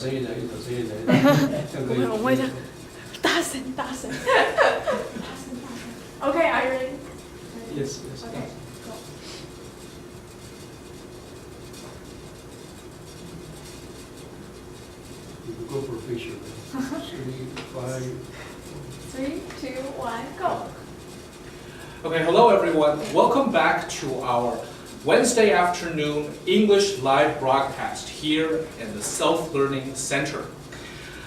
声音来一首，声音来一首。我们会这样，大声。Okay, are you ready? Yes. Okay, go. You go professional. 3, 2, 1, go. Okay, hello everyone. Welcome back to our Wednesday afternoon English live broadcast here in the Self-Learning Center.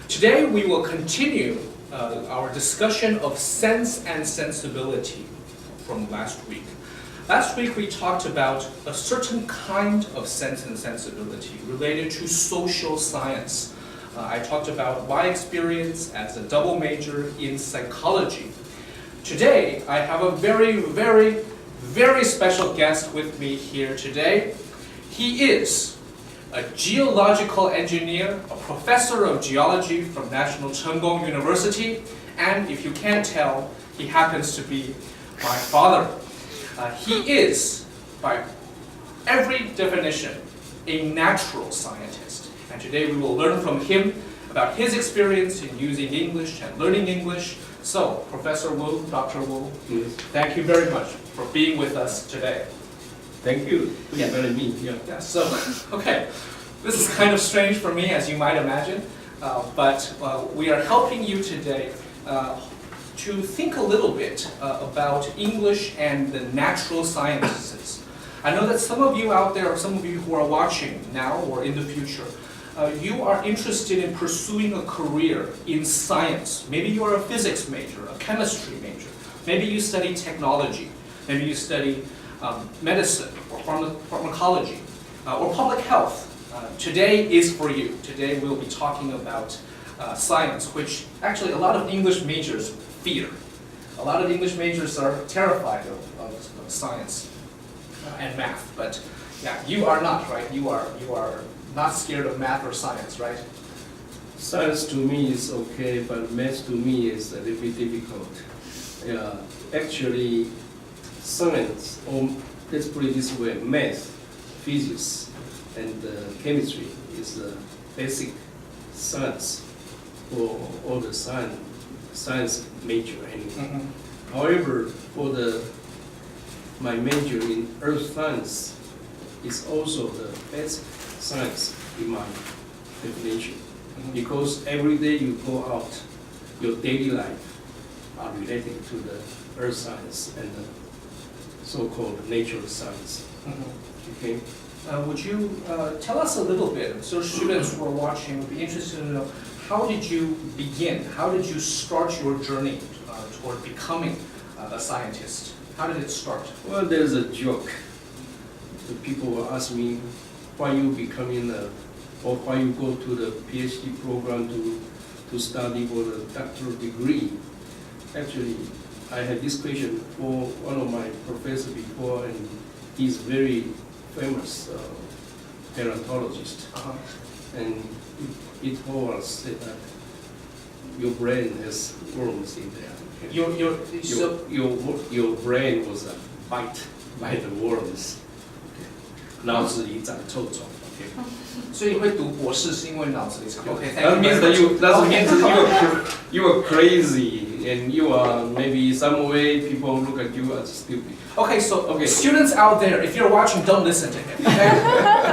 Today we will continue our discussion of sense and sensibility from last week. Last week we talked about a certain kind of sense and sensibility related to social science. I talked about my experience as a double major in psychology. Today, I have a very special guest with me here today. He is a geological engineer, a professor of geology from National Cheng Kung University, and if you can't tell, he happens to be my father. He is, by every definition, a natural scientist. And today we will learn from him about his experience in using English and learning English. So, Professor Wu, Dr. Wu, Yes. thank you very much for being with us today. Thank you. Yeah. Very me. Yeah. Yeah, so, okay, this is kind of strange for me, as you might imagine, but we are helping you today to think a little bit about English and the natural sciences. I know that some of you out there, some of you who are watching now or in the future, you are interested in pursuing a career in science. Maybe you are a physics major, a chemistry major. Maybe you study technology. Maybe you study medicine or pharmacology or public health. Today is for you. Today we'll be talking about science, which actually a lot of English majors fear. A lot of English majors are terrified of science and math, but yeah, you are not, right? You are not scared of math or science, right? Science to me is okay, but math to me is a little bit difficult. Yeah, actually, science, or let's put it this way, math, physics, and chemistry is the basic science for all the science major anyway. However, for my major in earth science is also the basic science in my definition. Because every day you go out, your daily life are related to the earth science and the so-called natural science. Okay. Would you tell us a little bit, so students who are watching would be interested to know, how did you begin? How did you start your journey toward becoming a scientist? How did it start? Well, there's a joke. The people will ask me why you becoming or why you go to the PhD program to study for the doctoral degree. Actually, I had this question for one of my professors before, and he's very famous paleontologist. And he told us that your brain has worms in there. Okay? Your brain was bite by the worms. 脑子里长臭虫。所以会读博士是因为脑子里长。Okay, that means that you are crazy and you are maybe some way people look at you as stupid. Okay, so students out there, if you're watching, don't listen to him. Okay?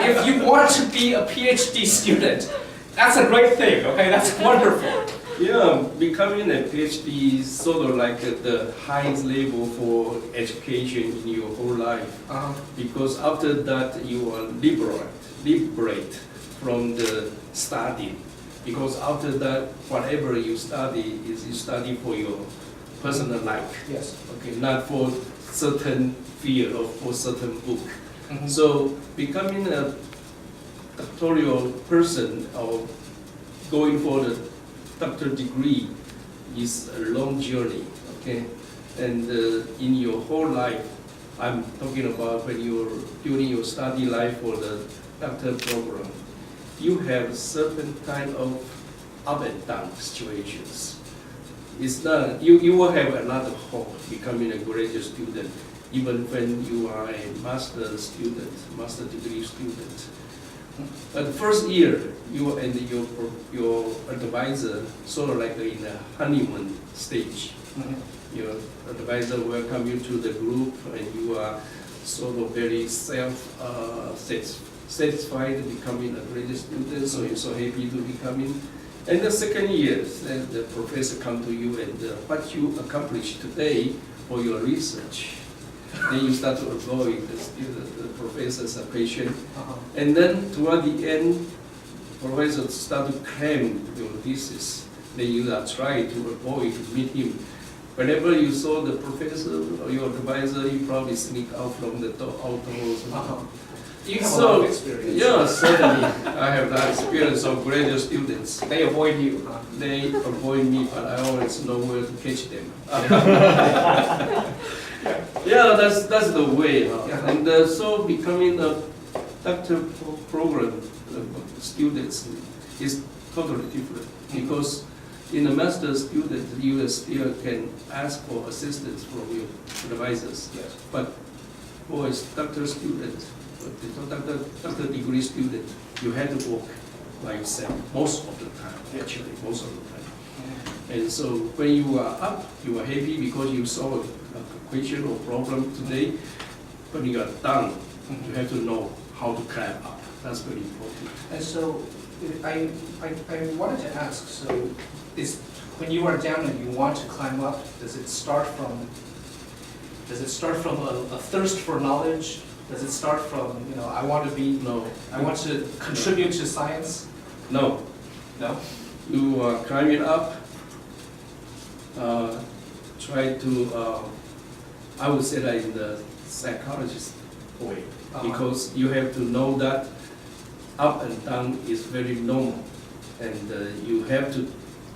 If you want to be a PhD student, that's a great thing. Okay, that's wonderful. Yeah, becoming a PhD is sort of like the highest level for education in your whole life. Because after that you are liberate from the study. Because after that, whatever you study is you study for your personal life. Yes. Okay, not for certain field or for certain book. So becoming a doctoral person or going for the doctoral degree is a long journey, okay? And in your whole life, I'm talking about when you're during your study life for the doctoral program, you have certain kind of up and down situations. It's not, you will have another hope becoming a graduate student, even when you are a master student, master degree student. But the first year, you and your advisor sort of like in a honeymoon stage. Your advisor welcome you to the group, and you are sort of very satisfied becoming a graduate student, so you're so happy to becoming. And the second year, then the professor come to you and what you accomplished today for your research. Then you start to avoid the professor's question. And then toward the end, professor start to claim your thesis. Then you are trying to avoid to meet him. Whenever you saw the professor or your advisor, you probably sneak out from the outdoors. You have a lot of experience. Yeah, certainly. I have that experience of graduate students. They avoid you. They avoid me, but I always know where to catch them. Yeah, that's the way. And so becoming a doctor program students is totally different, because in a master's student, you still can ask for assistance from your advisors. Yes. But for a doctor student, doctor degree student, you have to work by yourself most of the time, actually, most of the time. And so when you are up, you are happy because you solved a question or problem today. When you are done, you have to know how to climb up. That's very important. And so I wanted to ask, so when you are down and you want to climb up, does it start from a thirst for knowledge? Does it start from, I want to contribute to science? No. No? You are climbing up, try to, I would say that in the psychologist way, because you have to know that up and down is very normal, and you have to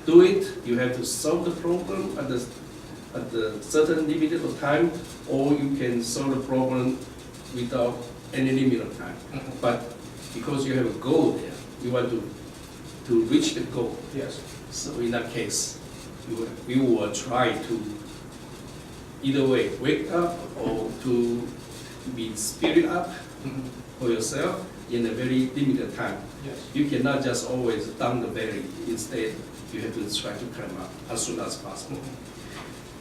do it, you have to solve the problem at the certain limited of time, or you can solve the problem without any limit of time. But because you have a goal there, you want to reach the goal. Yes. So in that case, you will try to either way wake up or to be spirit up for yourself in a very limited time. Yes. You cannot just always down the valley. Instead, you have to try to climb up as soon as possible.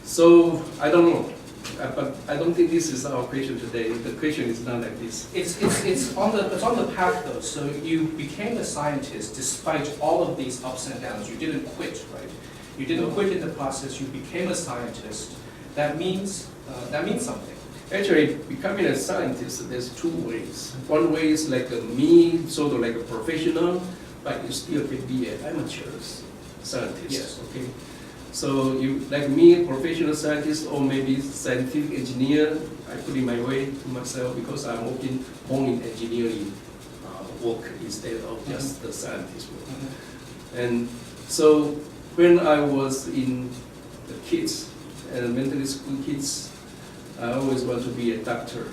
So I don't know, but I don't think this is our question today. The question is not like this. It's on the path though. So you became a scientist despite all of these ups and downs. You didn't quit, right? You didn't quit in the process. You became a scientist. That means something. Actually, becoming a scientist, there's two ways. One way is like me, sort of like a professional, but you still can be an amateur scientist. Yes. Okay. So you, like me, professional scientist or maybe scientific engineer, I put in my way to myself because I'm working more in engineering work instead of just the scientist work. And so when I was in the kids, elementary school kids, I always want to be a doctor.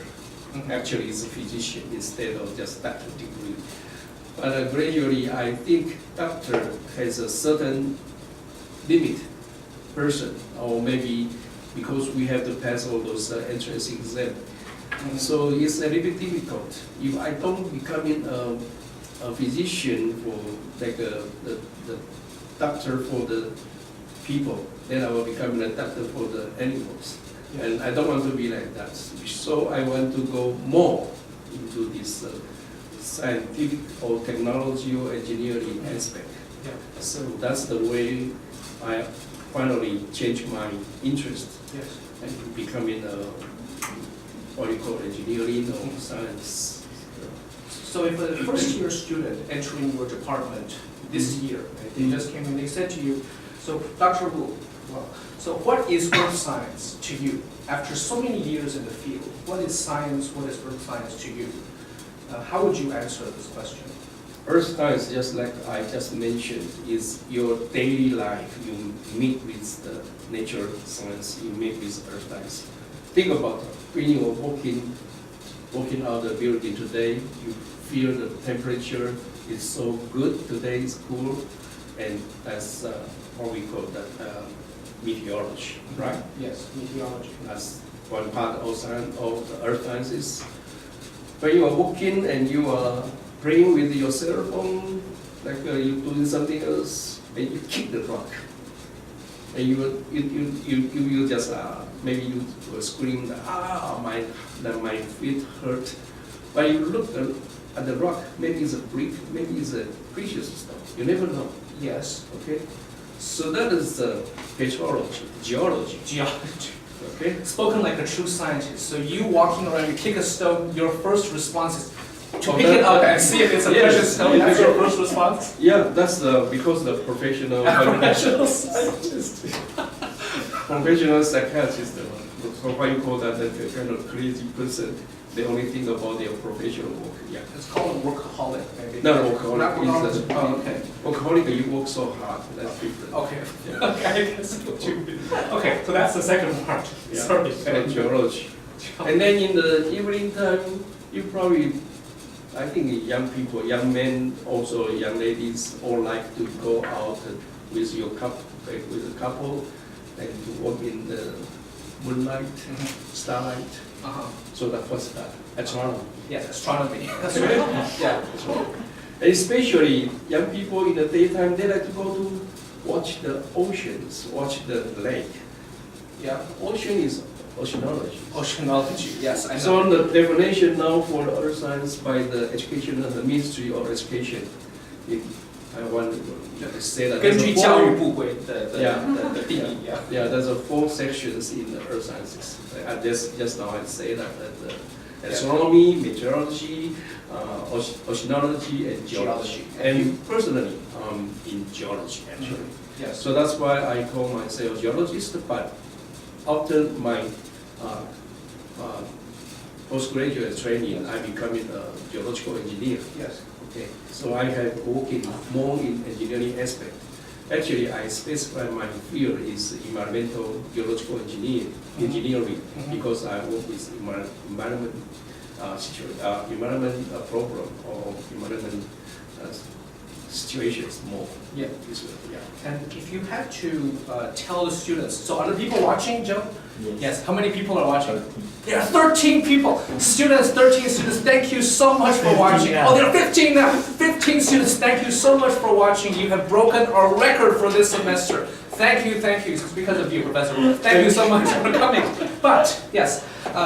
Actually, it's a physician instead of just doctor degree. But gradually, I think doctor has a certain limit person, or maybe because we have to pass all those entrance exams. So it's a little bit difficult. If I don't become a physician for like the doctor for the people, then I will become a doctor for the animals. Yeah. And I don't want to be like that. So I want to go more into this scientific or technology or engineering aspect. Yeah. So that's the way I finally changed my interest. Yes. And becoming what you call engineering or science. So if a first-year student entering your department this year, right, they just came in, they said to you, so Dr. Wu, well, so what is earth science to you? After so many years in the field, what is science, what is earth science to you? How would you answer this question? Earth science, just like I just mentioned, is your daily life. You meet with the nature science, you meet with earth science. Think about it. When you are walking out the building today, you feel the temperature is so good, today is cool, and that's what we call that meteorology, right? Yes, meteorology. That's one part of the earth sciences. When you are walking and you are playing with your cell phone, like you're doing something else, and you kick the rock. And you just maybe you will scream, my feet hurt. But you look at the rock, maybe it's a brick, maybe it's a precious stone. You never know. Yes. Okay. So that is petrology, geology. Geology. Okay. Spoken like a true scientist. So you walking around, you kick a stone, your first response is to Oh, pick it up and see if it's a yes, precious stone. That's your first response? Yeah, that's because the professional Professional scientist. professional psychiatrist, so why you call that, that kind of crazy person, they only think about their professional work. Yeah. It's called a workaholic, maybe. Not workaholic. It's Oh, okay. workaholic, you work so hard. That's different. Okay. Yeah. Okay, I guess what you mean. Okay, so that's the second part. Yeah. Sorry. So geology. And then in the evening time, you probably, I think young people, young men, also young ladies, all like to go out with your with a couple, and to walk in the moonlight, starlight. Uh-huh. So that was that. Astronomy. Yes, astronomy. That's right. Yeah. And especially young people in the daytime, they like to go to watch the oceans, watch the lake. Yeah. Ocean is oceanology. Oceanology. Yes, I know. So the definition now for the earth science by the the Ministry of Education in Taiwan, they say that 根据 there's a 教育 four- 部规的 定义 yeah. yeah, there's a 4 sections in the earth sciences. I just now I say that astronomy, meteorology, oceanology, and geology. And personally, in geology actually. Yes. So that's why I call myself geologist. But after my postgraduate training, I becoming a geological engineer. Yes. Okay, so I have working more in engineering aspect. Actually, I specify my field is environmental geological engineering because I work with environment problem or environment situations more. Yeah. This way, yeah. And if you had to tell the students, so are the people watching, Joe? Yes. How many people are watching? There are 13 people. Students, 13 students, thank you so much for watching. Yeah. Oh, there are 15 now. 15 students, thank you so much for watching. You have broken our record for this semester. Thank you, thank you. It's because of you, Professor. Thank you so much for coming. But, yes,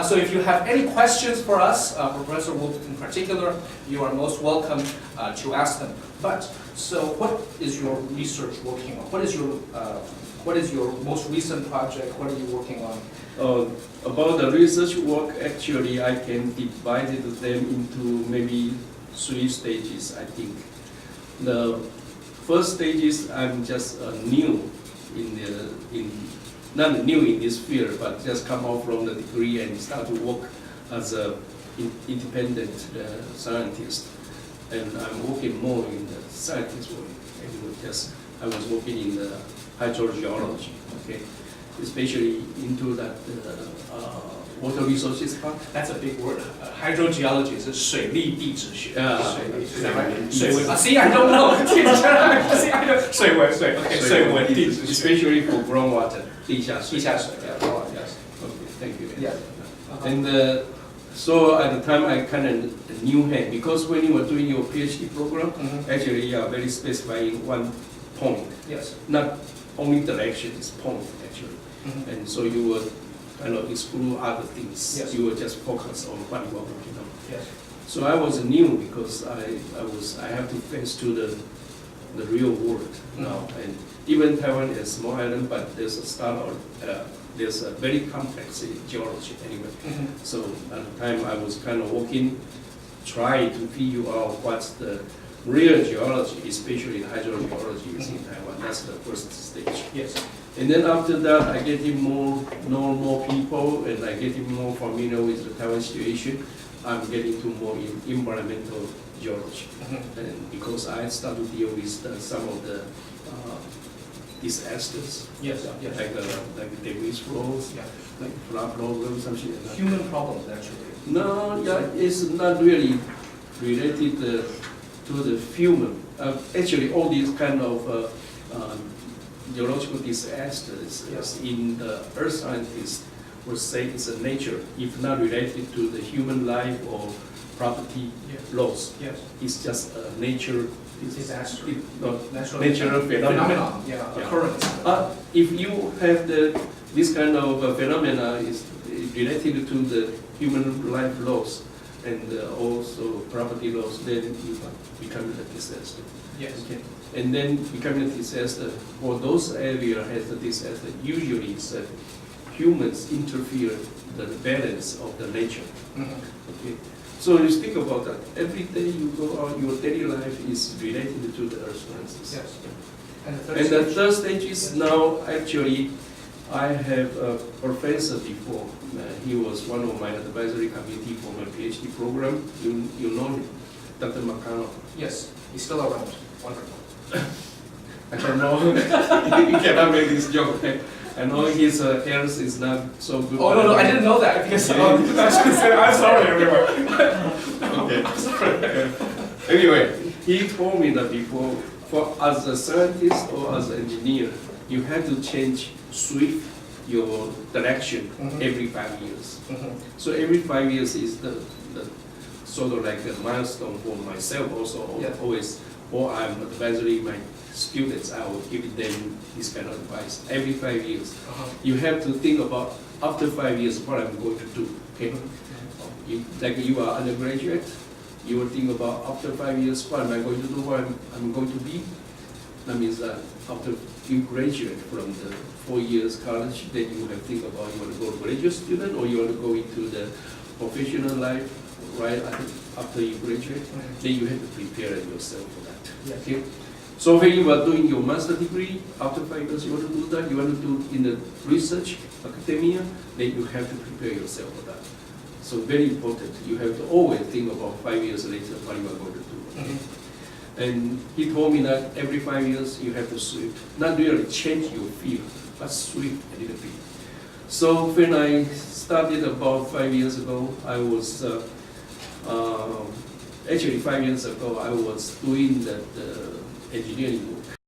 so if you have any questions for us, for Professor Wu in particular, you are most welcome to ask them. But, so what is your research working on? What is your most recent project? What are you working on? About the research work, actually, I can divide them into maybe 3 stages, I think. The first stage is I'm just new not new in this field, but just come out from the degree and start to work as an independent scientist. And I'm working more in the scientist work. I was working in the hydrogeology, okay, especially into that water resources part. That's a big word. Hydrogeology is 水利地质学. Yeah. 水文. See, I don't know. See, I don't. 水文, okay. 水文地质学. Especially for groundwater, 地下水. Yeah. Oh, yes. Okay, thank you. Yeah. And so at the time I kind of knew hand because when you were doing your PhD program, actually you are very specifying one point. Yes. Not only direction, it's point actually. And so you will kind of explore other things. Yes. You will just focus on what you are working on. Yes. So I was new because I have to face to the real world now. And even Taiwan is a small island, but there's a there's a very complex geology anyway. So at the time I was kind of working, trying to figure out what's the real geology, especially the hydrogeology is in Taiwan. That's the first stage. Yes. And then after that, I get know more people, and I get more familiar with the Taiwan situation. I'm getting to more in environmental geology, and because I start to deal with some of the disasters, Yes. Yes. like debris flows, Yeah. like flood problems, something like that. Human problems, actually. No, yeah, it's not really related to the human. Actually, all these kind of geological disasters in the earth scientists would say it's a nature, if not related to the human life or property Yes. laws. Yes. It's just a nature. Disaster. Natural Natural phenomenon. Yeah. Yeah. Occurrence. If you have this kind of phenomena is related to the human life laws and also property laws, then you become a disaster. Yes. Okay. And then becoming a disaster, for those areas has a disaster, usually it's humans interfere the balance of the nature. Mhm. Okay. So you speak about that. Every day you go out, your daily life is related to the earth, for instance. Yes. And the third And the stage? third stage is now actually, I have a professor before. He was one of my advisory committee for my PhD program. You know him, Dr. McConnell. Yes. He's still around. Wonderful. I don't know. You cannot make this joke. I know his health is not so good. Oh, no, I didn't know that because I should say, I'm sorry, everyone. Okay. I'm sorry. Anyway, he told me that before, as a scientist or as an engineer, you have to shift your direction Mhm. every 5 years. Mhm. So every 5 years is the sort of like a milestone for myself also. Yeah. Always, or I'm advisory my students, I will give them this kind of advice every 5 years. Uh-huh. You have to think about after 5 years what I'm going to do. Okay, like you are undergraduate, you will think about after 5 years what am I going to do, what I'm going to be. That means that after you graduate from the 4 years college, then you have to think about you want to go graduate student or you want to go into the professional life right after you graduate. Then you have to prepare yourself for that. Yes. Okay. So when you are doing your master degree, after 5 years you want to do that, you want to do in the research, academia, then you have to prepare yourself for that. So very important, you have to always think about 5 years later what you are going to do. Mhm. And he told me that every 5 years you have to shift, not really change your field, but shift a little bit. So when I started about 5 years ago, I was, actually 5 years ago, I was doing the engineering work.